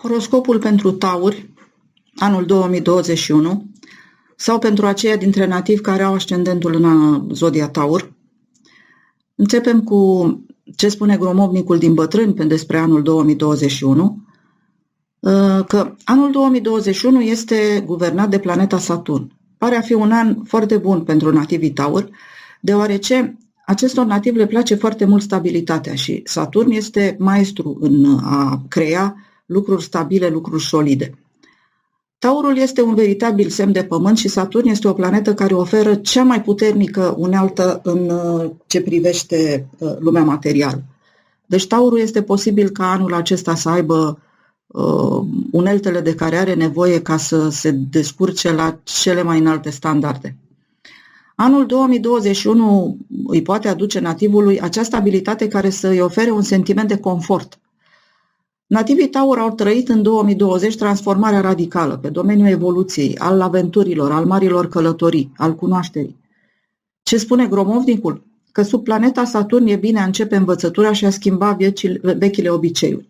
Horoscopul pentru tauri, anul 2021, sau pentru aceia dintre nativi care au ascendentul în zodia taur. Începem cu ce spune gromovnicul din Bătrâni despre anul 2021, că anul 2021 este guvernat de planeta Saturn. Pare a fi un an foarte bun pentru nativii taur, deoarece acestor nativi le place foarte mult stabilitatea și Saturn este maestru în a crea lucruri stabile, lucruri solide. Taurul este un veritabil semn de pământ și Saturn este o planetă care oferă cea mai puternică unealtă în ce privește lumea materială. Deci Taurul este posibil ca anul acesta să aibă uneltele de care are nevoie ca să se descurce la cele mai înalte standarde. Anul 2021 îi poate aduce nativului această abilitate care să îi ofere un sentiment de confort. Nativii Taur au trăit în 2020 transformarea radicală pe domeniul evoluției, al aventurilor, al marilor călătorii, al cunoașterii. Ce spune gromovnicul? Că sub planeta Saturn e bine a începe învățătura și a schimba vechile obiceiuri.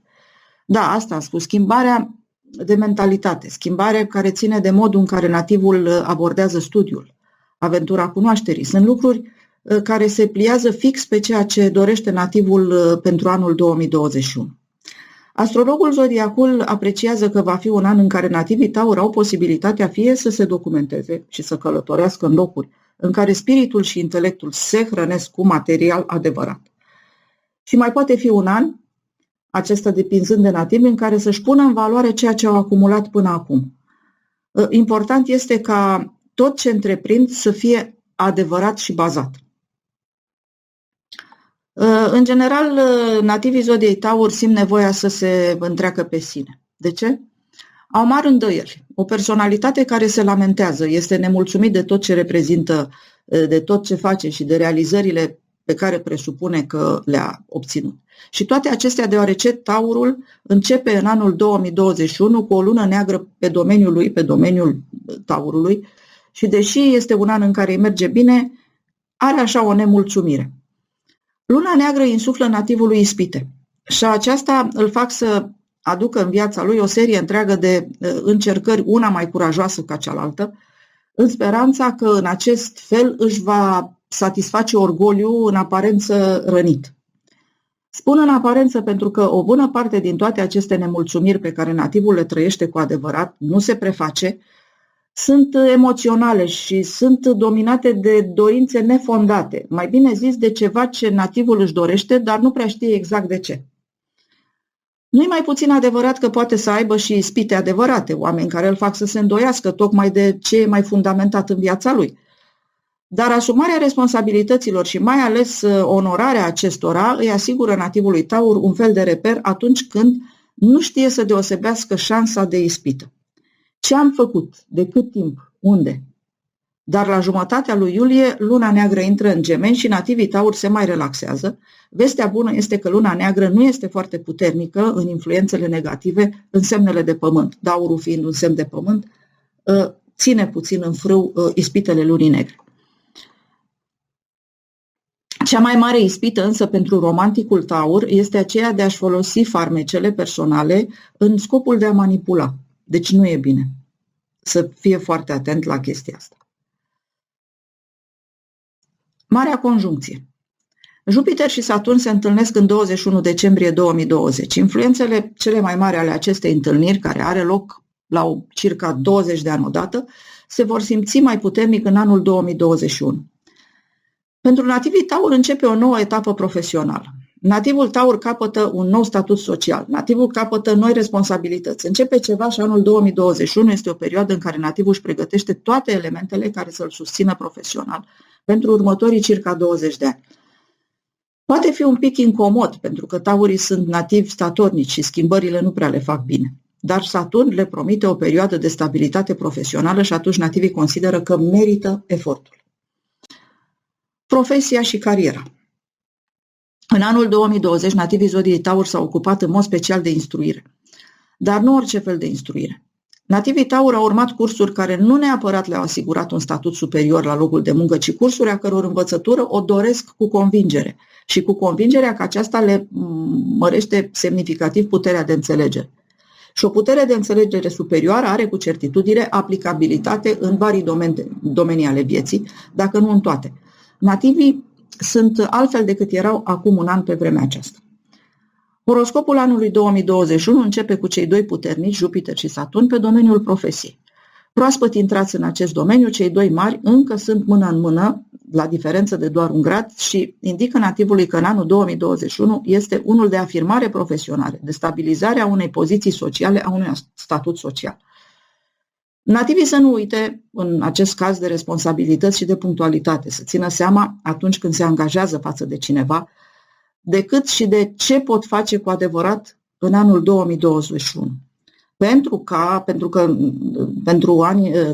Da, asta a spus, schimbarea de mentalitate, schimbarea care ține de modul în care nativul abordează studiul, aventura cunoașterii. Sunt lucruri care se pliază fix pe ceea ce dorește nativul pentru anul 2021. Astrologul zodiacul apreciază că va fi un an în care nativii Taur au posibilitatea fie să se documenteze și să călătorească în locuri în care spiritul și intelectul se hrănesc cu material adevărat. Și mai poate fi un an, acesta depinzând de nativi, în care să-și pună în valoare ceea ce au acumulat până acum. Important este ca tot ce întreprind să fie adevărat și bazat. În general, nativii zodiei Taur simt nevoia să se întreacă pe sine. De ce? Au mari îndoieli. O personalitate care se lamentează, este nemulțumit de tot ce reprezintă, de tot ce face și de realizările pe care presupune că le-a obținut. Și toate acestea deoarece Taurul începe în anul 2021 cu o lună neagră pe domeniul lui, pe domeniul Taurului, și deși este un an în care îi merge bine, are așa o nemulțumire. Luna neagră îi insuflă nativului ispite și aceasta îl fac să aducă în viața lui o serie întreagă de încercări, una mai curajoasă ca cealaltă, în speranța că în acest fel își va satisface orgoliul în aparență rănit. Spun în aparență pentru că o bună parte din toate aceste nemulțumiri pe care nativul le trăiește cu adevărat, nu se preface, sunt emoționale și sunt dominate de dorințe nefondate, mai bine zis de ceva ce nativul își dorește, dar nu prea știe exact de ce. Nu-i mai puțin adevărat că poate să aibă și ispite adevărate, oameni care îl fac să se îndoiască tocmai de ce e mai fundamentat în viața lui. Dar asumarea responsabilităților și mai ales onorarea acestora îi asigură nativului Taur un fel de reper atunci când nu știe să deosebească șansa de ispită. Ce am făcut? De cât timp? Unde? Dar la jumătatea lui iulie, luna neagră intră în Gemeni și nativii Taur se mai relaxează. Vestea bună este că luna neagră nu este foarte puternică în influențele negative, în semnele de pământ. Taurul fiind un semn de pământ, ține puțin în frâu ispitele lunii negre. Cea mai mare ispită însă pentru romanticul Taur este aceea de a-și folosi farmecele personale în scopul de a manipula. Deci nu e bine să fie foarte atent la chestia asta. Marea conjuncție. Jupiter și Saturn se întâlnesc în 21 decembrie 2020. Influențele cele mai mari ale acestei întâlniri, care are loc la circa 20 de ani odată, se vor simți mai puternic în anul 2021. Pentru nativii Taur începe o nouă etapă profesională. Nativul Taur capătă un nou statut social, nativul capătă noi responsabilități. Începe ceva și anul 2021 este o perioadă în care nativul își pregătește toate elementele care să-l susțină profesional pentru următorii circa 20 de ani. Poate fi un pic incomod, pentru că taurii sunt nativi statornici și schimbările nu prea le fac bine. Dar Saturn le promite o perioadă de stabilitate profesională și atunci nativii consideră că merită efortul. Profesia și cariera. În anul 2020, nativii zodiei Taur s-au ocupat în mod special de instruire. Dar nu orice fel de instruire. Nativii Taur au urmat cursuri care nu neapărat le-au asigurat un statut superior la locul de muncă, ci cursuri a căror învățătură o doresc cu convingere și cu convingerea că aceasta le mărește semnificativ puterea de înțelegere. și o putere de înțelegere superioară are cu certitudine aplicabilitate în vari domenii ale vieții, dacă nu în toate. Nativii sunt altfel decât erau acum un an pe vremea aceasta. Horoscopul anului 2021 începe cu cei doi puternici, Jupiter și Saturn, pe domeniul profesiei. Proaspăt intrați în acest domeniu, cei doi mari încă sunt mână în mână, la diferență de doar un grad, și indică nativului că în anul 2021 este unul de afirmare profesională, de stabilizare a unei poziții sociale, a unui statut social. Nativii să nu uite, în acest caz, de responsabilități și de punctualitate, să țină seama atunci când se angajează față de cineva, decât și de ce pot face cu adevărat în anul 2021. Pentru că pentru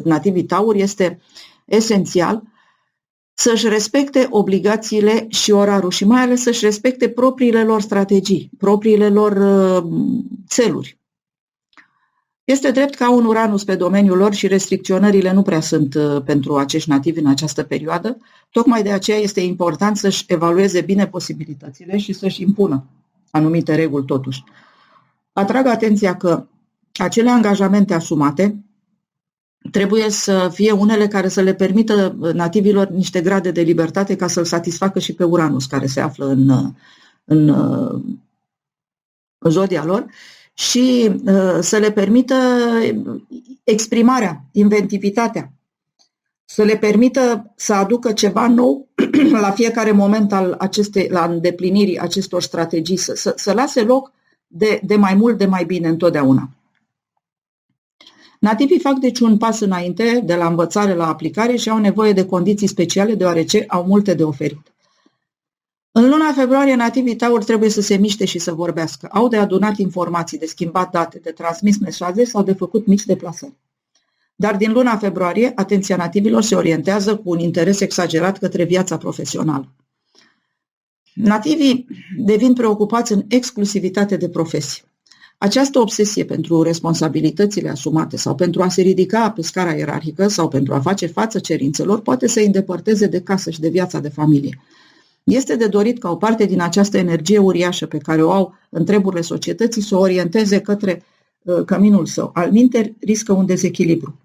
nativii Taur este esențial să-și respecte obligațiile și orarul și mai ales să-și respecte propriile lor strategii, propriile lor țeluri. Este drept că au un Uranus pe domeniul lor și restricționările nu prea sunt pentru acești nativi în această perioadă. Tocmai de aceea este important să-și evalueze bine posibilitățile și să-și impună anumite reguli totuși. Atrag atenția că acele angajamente asumate trebuie să fie unele care să le permită nativilor niște grade de libertate ca să-l satisfacă și pe Uranus, care se află în zodia lor, și să le permită exprimarea, inventivitatea, să le permită să aducă ceva nou la fiecare moment la îndeplinirii acestor strategii, să lase loc de mai mult, de mai bine întotdeauna. Nativii fac deci un pas înainte de la învățare la aplicare și au nevoie de condiții speciale deoarece au multe de oferit. În luna februarie, nativii Taur trebuie să se miște și să vorbească. Au de adunat informații, de schimbat date, de transmis mesaje sau de făcut mici deplasări. Dar din luna februarie, atenția nativilor se orientează cu un interes exagerat către viața profesională. Nativii devin preocupați în exclusivitate de profesie. Această obsesie pentru responsabilitățile asumate sau pentru a se ridica pe scara ierarhică sau pentru a face față cerințelor poate să îi îndepărteze de casă și de viața de familie. Este de dorit ca o parte din această energie uriașă pe care o au în treburile societății să o orienteze către căminul său. Altminteri, riscă un dezechilibru.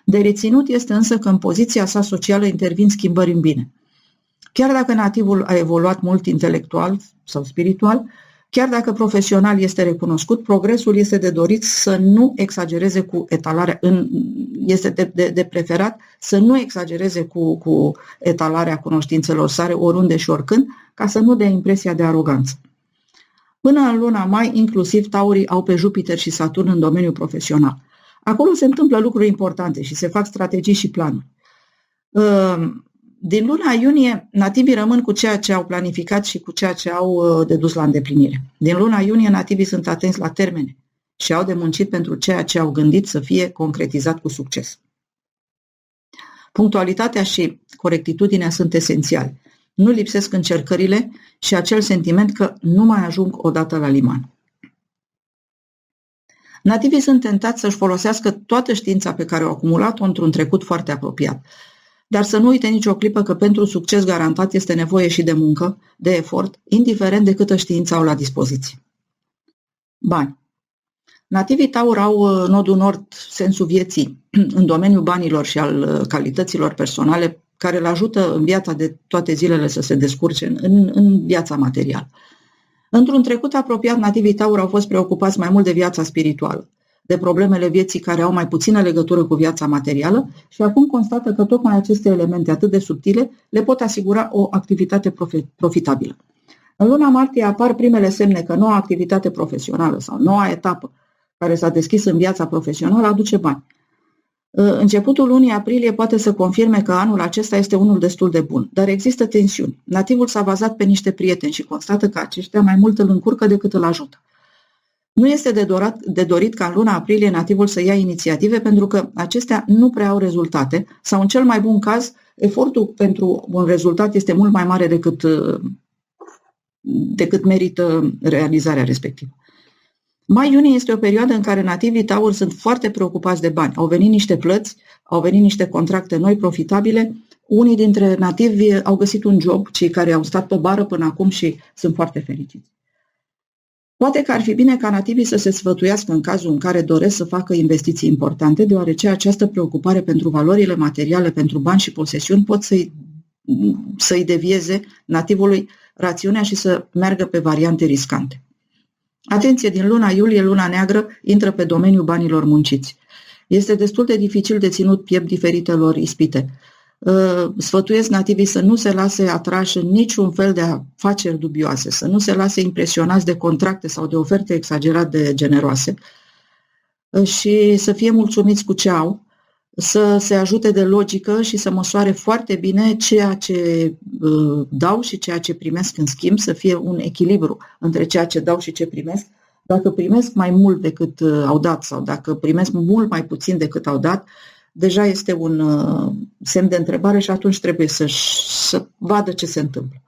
De reținut este însă că în poziția sa socială intervin schimbări în bine. Chiar dacă nativul a evoluat mult intelectual sau spiritual, chiar dacă profesional este recunoscut, progresul este de dorit să nu exagereze cu etalarea, este de preferat să nu exagereze cu etalarea cunoștințelor sale oriunde și oricând, ca să nu dea impresia de aroganță. Până în luna mai, inclusiv taurii au pe Jupiter și Saturn în domeniul profesional. Acolo se întâmplă lucruri importante și se fac strategii și planuri. Din luna iunie, nativii rămân cu ceea ce au planificat și cu ceea ce au de dus la îndeplinire. Din luna iunie, nativii sunt atenți la termene și au de muncit pentru ceea ce au gândit să fie concretizat cu succes. Punctualitatea și corectitudinea sunt esențiale. Nu lipsesc încercările și acel sentiment că nu mai ajung odată la liman. Nativii sunt tentați să-și folosească toată știința pe care au acumulat-o într-un trecut foarte apropiat. Dar să nu uite nicio clipă că pentru succes garantat este nevoie și de muncă, de efort, indiferent de câtă știință au la dispoziție. Bani. Nativii Taur au nodul nord, sensul vieții, în domeniul banilor și al calităților personale, care îl ajută în viața de toate zilele să se descurce în viața materială. Într-un trecut apropiat, nativii Taur au fost preocupați mai mult de viața spirituală, de problemele vieții care au mai puțină legătură cu viața materială și acum constată că tocmai aceste elemente atât de subtile le pot asigura o activitate profitabilă. În luna martie apar primele semne că noua activitate profesională sau noua etapă care s-a deschis în viața profesională aduce bani. Începutul lunii aprilie poate să confirme că anul acesta este unul destul de bun, dar există tensiuni. Nativul s-a bazat pe niște prieteni și constată că aceștia mai mult îl încurcă decât îl ajută. Nu este de dorit ca în luna aprilie nativul să ia inițiative pentru că acestea nu prea au rezultate sau, în cel mai bun caz, efortul pentru un rezultat este mult mai mare decât merită realizarea respectivă. Mai-iunie este o perioadă în care nativii Taur sunt foarte preocupați de bani. Au venit niște plăți, au venit niște contracte noi, profitabile. Unii dintre nativi au găsit un job, cei care au stat pe bară până acum și sunt foarte fericiți. Poate că ar fi bine ca nativii să se sfătuiască în cazul în care doresc să facă investiții importante, deoarece această preocupare pentru valorile materiale, pentru bani și posesiuni pot să-i devieze nativului rațiunea și să meargă pe variante riscante. Atenție, din luna iulie, luna neagră intră pe domeniul banilor munciți. Este destul de dificil de ținut piept diferitelor ispite. Sfătuiesc nativii să nu se lase atrași în niciun fel de afaceri dubioase, să nu se lase impresionați de contracte sau de oferte exagerat de generoase și să fie mulțumiți cu ce au, să se ajute de logică și să măsoare foarte bine ceea ce dau și ceea ce primesc în schimb, să fie un echilibru între ceea ce dau și ce primesc. Dacă primesc mai mult decât au dat sau dacă primesc mult mai puțin decât au dat, deja este un semn de întrebare și atunci trebuie să vadă ce se întâmplă.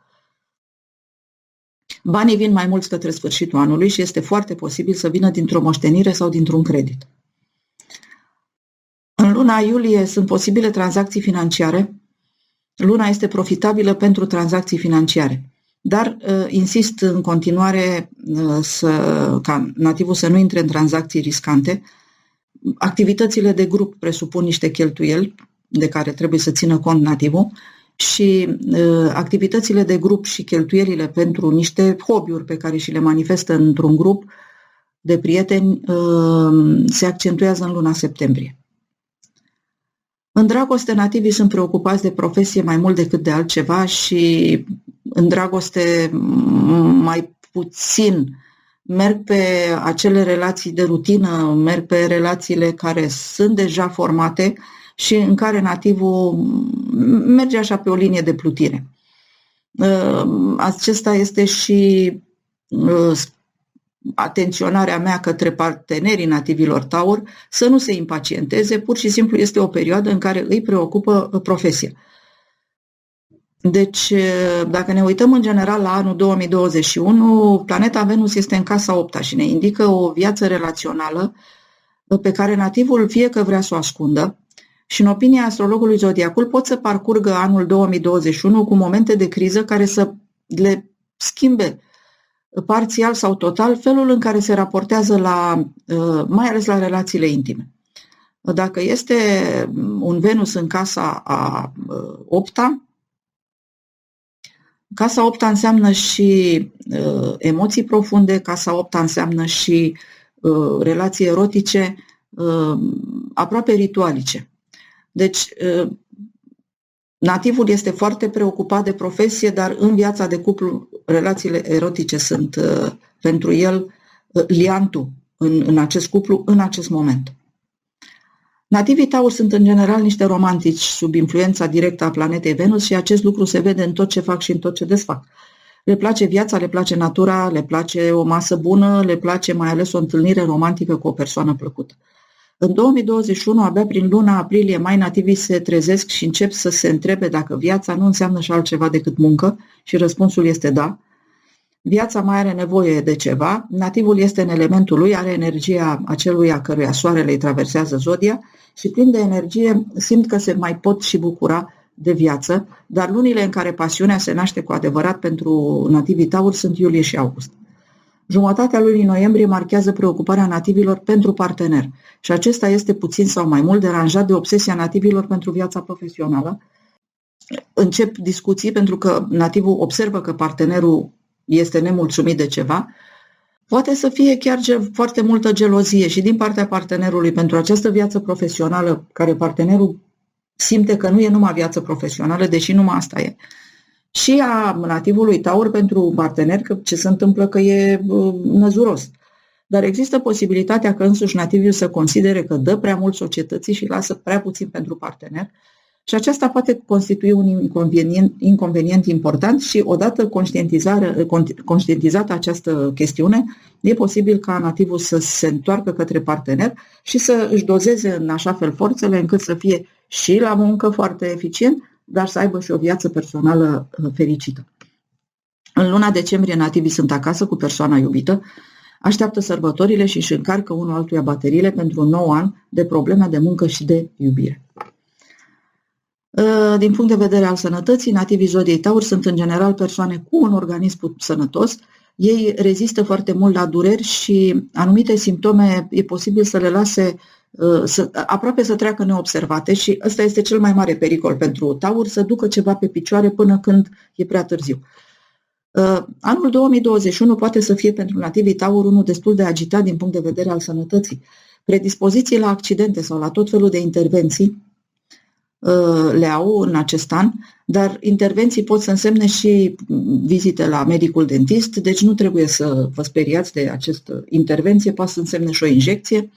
Banii vin mai mulți către sfârșitul anului și este foarte posibil să vină dintr-o moștenire sau dintr-un credit. În luna iulie sunt posibile tranzacții financiare. Luna este profitabilă pentru tranzacții financiare. Dar insist în continuare ca nativul să nu intre în tranzacții riscante. Activitățile de grup presupun niște cheltuieli de care trebuie să țină cont nativul și activitățile de grup și cheltuielile pentru niște hobby-uri pe care și le manifestă într-un grup de prieteni se accentuează în luna septembrie. În dragoste, nativii sunt preocupați de profesie mai mult decât de altceva și în dragoste mai puțin merg pe acele relații de rutină, merg pe relațiile care sunt deja formate și în care nativul merge așa pe o linie de plutire. Acesta este și atenționarea mea către partenerii nativilor Taur să nu se impacienteze, pur și simplu este o perioadă în care îi preocupă profesia. Deci, dacă ne uităm în general la anul 2021, planeta Venus este în casa 8-a și ne indică o viață relațională pe care nativul fie că vrea să o ascundă și în opinia astrologului zodiacul pot să parcurgă anul 2021 cu momente de criză care să le schimbe parțial sau total felul în care se raportează mai ales la relațiile intime. Dacă este un Venus în casa a 8-a, casa 8-a înseamnă și emoții profunde, casa 8-a înseamnă și relații erotice, aproape ritualice. Deci, nativul este foarte preocupat de profesie, dar în viața de cuplu, relațiile erotice sunt pentru el liantul în acest cuplu, în acest moment. Nativii Taur sunt în general niște romantici sub influența directă a planetei Venus și acest lucru se vede în tot ce fac și în tot ce desfac. Le place viața, le place natura, le place o masă bună, le place mai ales o întâlnire romantică cu o persoană plăcută. În 2021, abia prin luna aprilie-mai, nativii se trezesc și încep să se întrebe dacă viața nu înseamnă și altceva decât muncă și răspunsul este da. Viața mai are nevoie de ceva, nativul este în elementul lui, are energia aceluia căruia soarele îi traversează zodia și plin de energie simt că se mai pot și bucura de viață, dar lunile în care pasiunea se naște cu adevărat pentru nativii Taur sunt iulie și august. Jumătatea lunii noiembrie marchează preocuparea nativilor pentru partener și acesta este puțin sau mai mult deranjat de obsesia nativilor pentru viața profesională. Încep discuții pentru că nativul observă că partenerul este nemulțumit de ceva. Poate să fie chiar foarte multă gelozie și din partea partenerului pentru această viață profesională, care partenerul simte că nu e numai viață profesională, deși numai asta e. Și a nativului Taur pentru partener, că ce se întâmplă că e năzuros. Dar există posibilitatea că însuși nativul să considere că dă prea mult societății și lasă prea puțin pentru partener. Și aceasta poate constitui un inconvenient important și odată conștientizată această chestiune, e posibil ca nativul să se întoarcă către partener și să își dozeze în așa fel forțele încât să fie și la muncă foarte eficient, dar să aibă și o viață personală fericită. În luna decembrie nativii sunt acasă cu persoana iubită, așteaptă sărbătorile și își încarcă unul altuia bateriile pentru un nou an de probleme de muncă și de iubire. Din punct de vedere al sănătății, nativii zodiei Taur sunt în general persoane cu un organism sănătos, Ei rezistă foarte mult la dureri și anumite simptome e posibil să le lase aproape să treacă neobservate și ăsta este cel mai mare pericol pentru taur, să ducă ceva pe picioare până când e prea târziu. Anul 2021 poate să fie pentru nativii taur unul destul de agitat din punct de vedere al sănătății. Predispoziții la accidente sau la tot felul de intervenții le au în acest an, dar intervenții pot să însemne și vizite la medicul dentist, deci nu trebuie să vă speriați de această intervenție, poate să însemne și o injecție.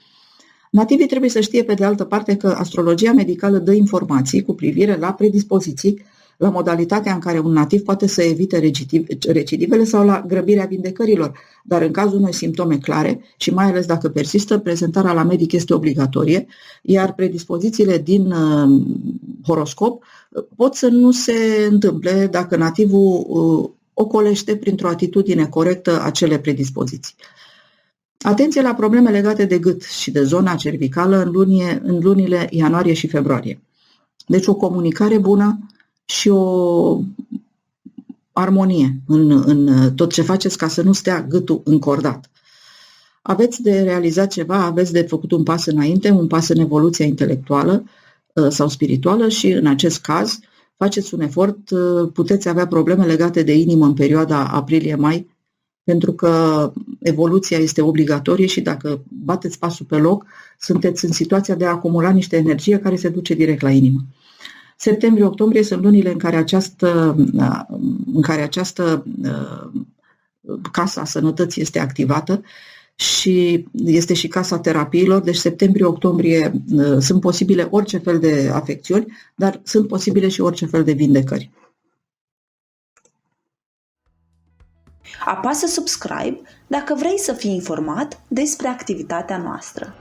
Nativii trebuie să știe, pe de altă parte, că astrologia medicală dă informații cu privire la predispoziții, la modalitatea în care un nativ poate să evite recidivele sau la grăbirea vindecărilor, dar în cazul unor simptome clare și mai ales dacă persistă, prezentarea la medic este obligatorie, iar predispozițiile din horoscop pot să nu se întâmple dacă nativul ocolește printr-o atitudine corectă acele predispoziții. Atenție la probleme legate de gât și de zona cervicală în lunile ianuarie și februarie. Deci o comunicare bună și o armonie în tot ce faceți ca să nu stea gâtul încordat. Aveți de realizat ceva, aveți de făcut un pas înainte, un pas în evoluția intelectuală sau spirituală și în acest caz faceți un efort, puteți avea probleme legate de inimă în perioada aprilie-mai, pentru că evoluția este obligatorie și dacă bateți pasul pe loc, sunteți în situația de a acumula niște energie care se duce direct la inimă. Septembrie-octombrie sunt lunile în care această casa sănătății este activată și este și casa terapiilor, deci septembrie-octombrie sunt posibile orice fel de afecțiuni, dar sunt posibile și orice fel de vindecări. Apasă subscribe dacă vrei să fii informat despre activitatea noastră.